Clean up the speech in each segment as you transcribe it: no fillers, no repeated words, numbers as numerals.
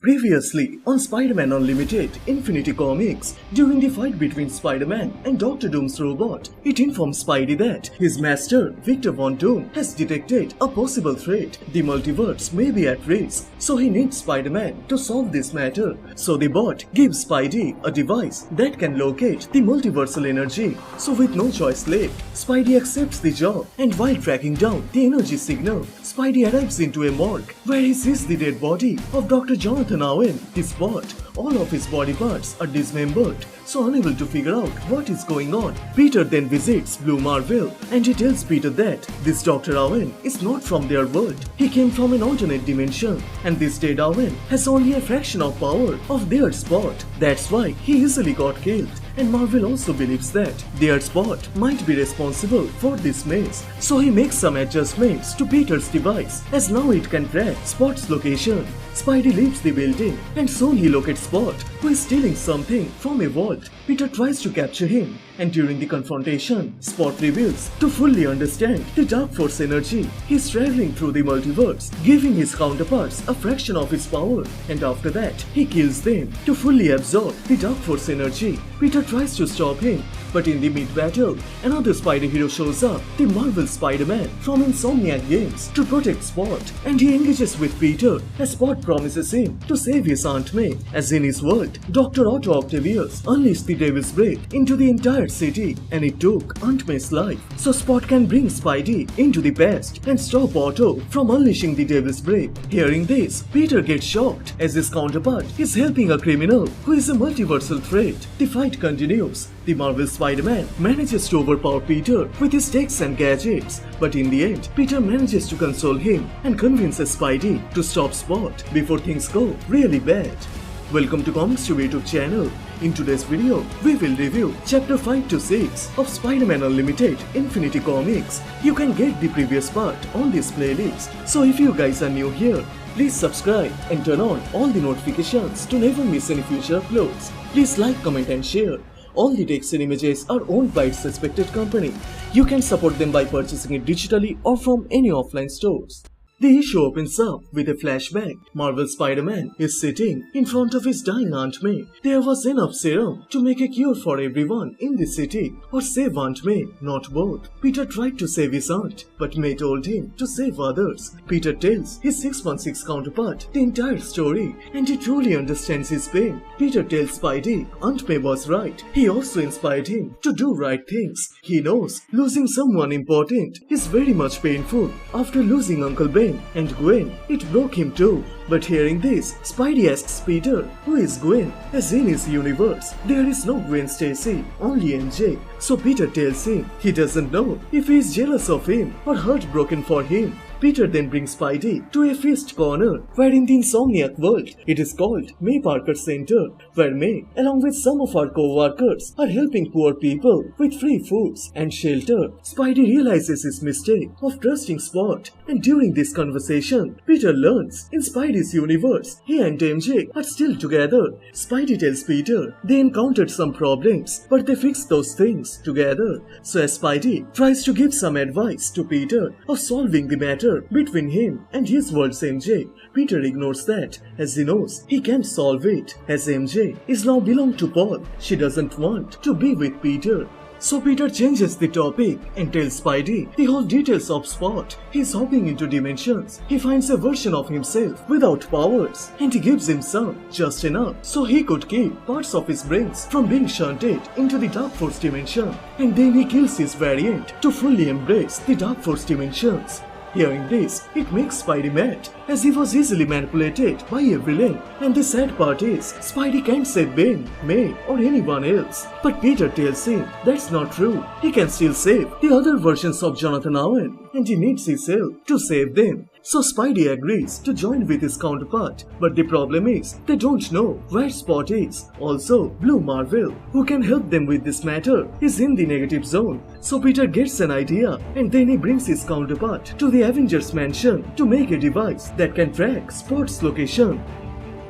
Previously on Spider-Man Unlimited Infinity Comics, during the fight between Spider-Man and Dr. Doom's robot, it informs Spidey that his master, Victor Von Doom, has detected a possible threat. The multiverse may be at risk, so he needs Spider-Man to solve this matter. So the bot gives Spidey a device that can locate the multiversal energy. So with no choice left, Spidey accepts the job, and while tracking down the energy signal, Spidey arrives into a morgue where he sees the dead body of Dr. Jonathan Owen, his bot. All of his body parts are dismembered, so unable to figure out what is going on. Peter then visits Blue Marvel and he tells Peter that this Dr. Owen is not from their world. He came from an alternate dimension, and this dead Owen has only a fraction of power of their Spot. That's why he easily got killed. And Marvel also believes that their Spot might be responsible for this mess. So he makes some adjustments to Peter's device, as now it can track Spot's location. Spidey leaves the building and soon he locates Spot, who is stealing something from a vault. Peter tries to capture him, and during the confrontation, Spot reveals to fully understand the Dark Force energy. He's traveling through the multiverse, giving his counterparts a fraction of his power, and after that, he kills them to fully absorb the Dark Force energy. Peter tries to stop him, but in the mid-battle, another Spider hero shows up, the Marvel Spider-Man from Insomniac Games, to protect Spot, and he engages with Peter as Spot promises him to save his Aunt May, as in his world, Dr. Otto Octavius unleashed the Devil's Breath into the entire city, and it took Aunt May's life. So Spot can bring Spidey into the past and stop Otto from unleashing the Devil's Breath. Hearing this, Peter gets shocked as his counterpart is helping a criminal who is a multiversal threat. The fight continues. The Marvel Spider-Man manages to overpower Peter with his techs and gadgets, but in the end, Peter manages to console him and convinces Spidey to stop Spot before things go really bad. Welcome to Comicstube YouTube channel. In today's video, we will review Chapter 5 to 6 of Spider-Man Unlimited Infinity Comics. You can get the previous part on this playlist, so if you guys are new here, please subscribe and turn on all the notifications to never miss any future uploads. Please like, comment and share. All the text and images are owned by its respected company. You can support them by purchasing it digitally or from any offline stores. The issue opens up with a flashback. Marvel Spider-Man is sitting in front of his dying Aunt May. There was enough serum to make a cure for everyone in the city, or save Aunt May, not both. Peter tried to save his aunt, but May told him to save others. Peter tells his 616 counterpart the entire story, and he truly understands his pain. Peter tells Spidey Aunt May was right. He also inspired him to do right things. He knows losing someone important is very much painful. After losing Uncle Ben and Gwen, it broke him too. But hearing this, Spidey asks Peter, who is Gwen, as in his universe there is no Gwen Stacy, only MJ. So Peter tells him he doesn't know if he is jealous of him or heartbroken for him. Peter then brings Spidey to a feast corner where in the Insomniac world it is called May Parker Center, where May, along with some of our co-workers, are helping poor people with free foods and shelter. Spidey realizes his mistake of trusting Spot, and during this conversation, Peter learns in Spidey's universe, he and MJ are still together. Spidey tells Peter they encountered some problems, but they fixed those things together. So as Spidey tries to give some advice to Peter of solving the matter between him and his world's MJ, Peter ignores that, as he knows he can't solve it, as MJ is now belong to Paul. She doesn't want to be with Peter. So Peter changes the topic and tells Spidey the whole details of Spot. He's hopping into dimensions. He finds a version of himself without powers, and he gives him some, just enough, so he could keep parts of his brains from being shunted into the Dark Force dimension. And then he kills his variant to fully embrace the Dark Force dimensions. Hearing this, it makes Spidey mad, as he was easily manipulated by a villain. And the sad part is, Spidey can't save Ben, May or anyone else. But Peter tells him that's not true. He can still save the other versions of Jonathan Owen, and he needs his help to save them. So Spidey agrees to join with his counterpart, but the problem is they don't know where Spot is. Also, Blue Marvel, who can help them with this matter, is in the negative zone. So Peter gets an idea, and then he brings his counterpart to the Avengers mansion to make a device that can track Spot's location.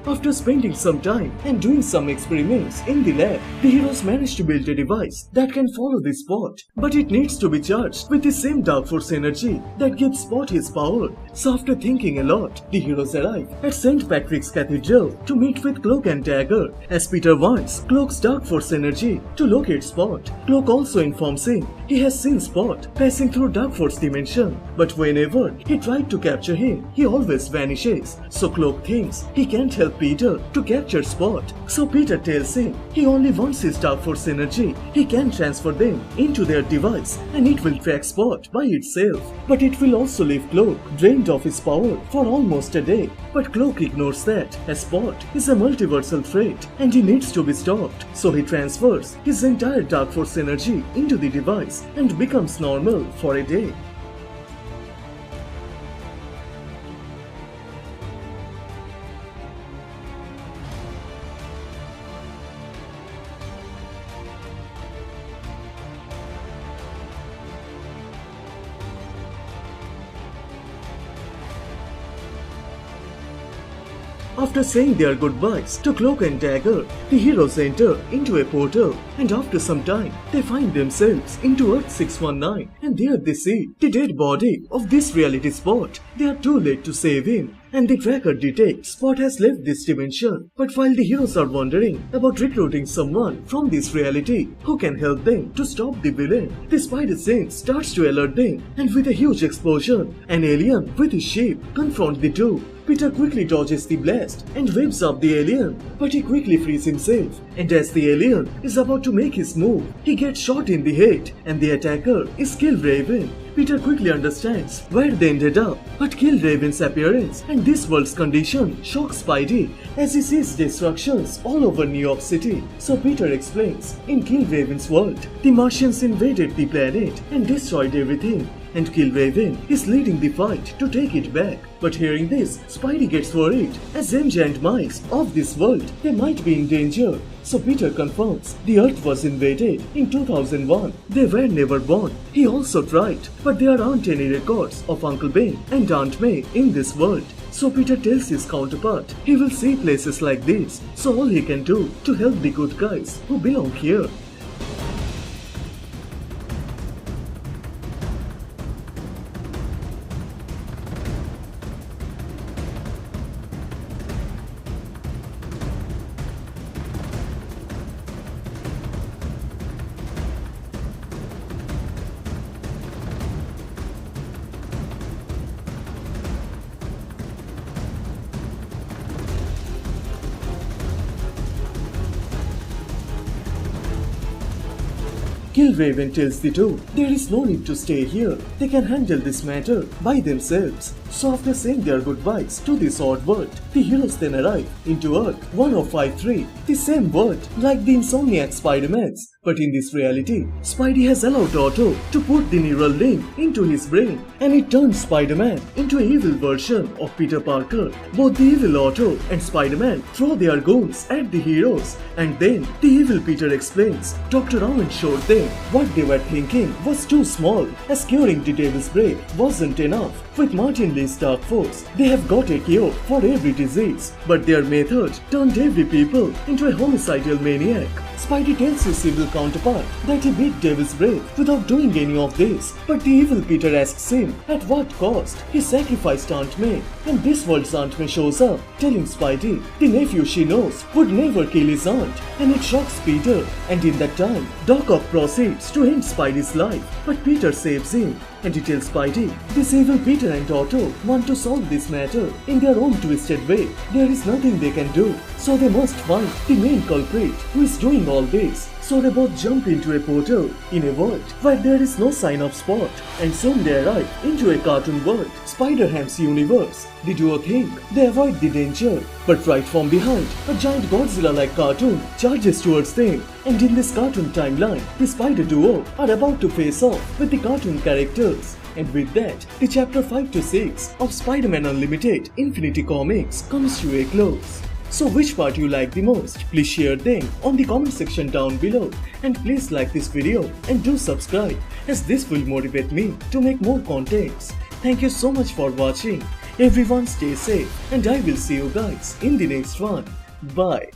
After spending some time and doing some experiments in the lab, the heroes manage to build a device that can follow the Spot, but it needs to be charged with the same dark force energy that gives Spot his power. So after thinking a lot, the heroes arrive at St. Patrick's Cathedral to meet with Cloak and Dagger, as Peter wants Cloak's dark force energy to locate Spot. Cloak also informs him he has seen Spot passing through dark force dimension, but whenever he tried to capture him, he always vanishes. So Cloak thinks he can't help Peter to capture Spot. So Peter tells him he only wants his dark force energy. He can transfer them into their device and it will track Spot by itself. But it will also leave Cloak drained of his power for almost a day. But Cloak ignores that, as Spot is a multiversal threat and he needs to be stopped. So he transfers his entire dark force energy into the device and becomes normal for a day. After saying their goodbyes to Cloak and Dagger, the heroes enter into a portal, and after some time, they find themselves into Earth 619, and there they see the dead body of this reality Spot. They are too late to save him, and the tracker detects Spot has left this dimension. But while the heroes are wondering about recruiting someone from this reality who can help them to stop the villain, the Spider Saint starts to alert them, and with a huge explosion, an alien with his ship confronts the two. Peter quickly dodges the blast and waves up the alien, but he quickly frees himself, and as the alien is about to make his move, he gets shot in the head and the attacker is Killraven. Peter quickly understands where they ended up, but Killraven's appearance and this world's condition shocks Spidey as he sees destructions all over New York City. So Peter explains, in Killraven's world, the Martians invaded the planet and destroyed everything, and Killraven is leading the fight to take it back. But hearing this, Spidey gets worried, as MJ and mice of this world, they might be in danger. So Peter confirms the Earth was invaded in 2001. They were never born. He also tried, but there aren't any records of Uncle Ben and Aunt May in this world. So Peter tells his counterpart he will see places like this, so all he can do to help the good guys who belong here. Killraven tells the two there is no need to stay here, they can handle this matter by themselves. So after saying their goodbyes to this odd world, the heroes then arrive into Earth 1053, the same world like the Insomniac Spider-Mans. But in this reality, Spidey has allowed Otto to put the neural link into his brain, and it turns Spider-Man into an evil version of Peter Parker. Both the evil Otto and Spider-Man throw their goons at the heroes, and then the evil Peter explains Dr. Owen showed them what they were thinking was too small, as curing the Devil's Break wasn't enough. With Martin Lee's Dark Force, they have got a cure for every disease, but their method turned every people into a homicidal maniac. Spidey tells his evil counterpart that he beat Devil's Break without doing any of this, but the evil Peter asks him at what cost he sacrificed Aunt May, and this world's Aunt May shows up, telling Spidey the nephew she knows would never kill his aunt, and it shocks Peter, and in that time, Doc Ock proceeds to end Spidey's life, but Peter saves him, and he tells Spidey this evil Peter and Otto want to solve this matter in their own twisted way. There is nothing they can do, so they must find the main culprit who is doing all this. So they both jump into a portal in a world where there is no sign of Spot, and soon they arrive into a cartoon world, Spider-Ham's universe. The duo think they avoid the danger, but right from behind, a giant Godzilla-like cartoon charges towards them, and in this cartoon timeline, the Spider duo are about to face off with the cartoon characters. And with that, the chapter 5 to 6 of Spider-Man Unlimited Infinity Comics comes to a close. So which part you like the most? Please share them on the comment section down below, and please like this video and do subscribe, as this will motivate me to make more contents. Thank you so much for watching. Everyone stay safe and I will see you guys in the next one. Bye.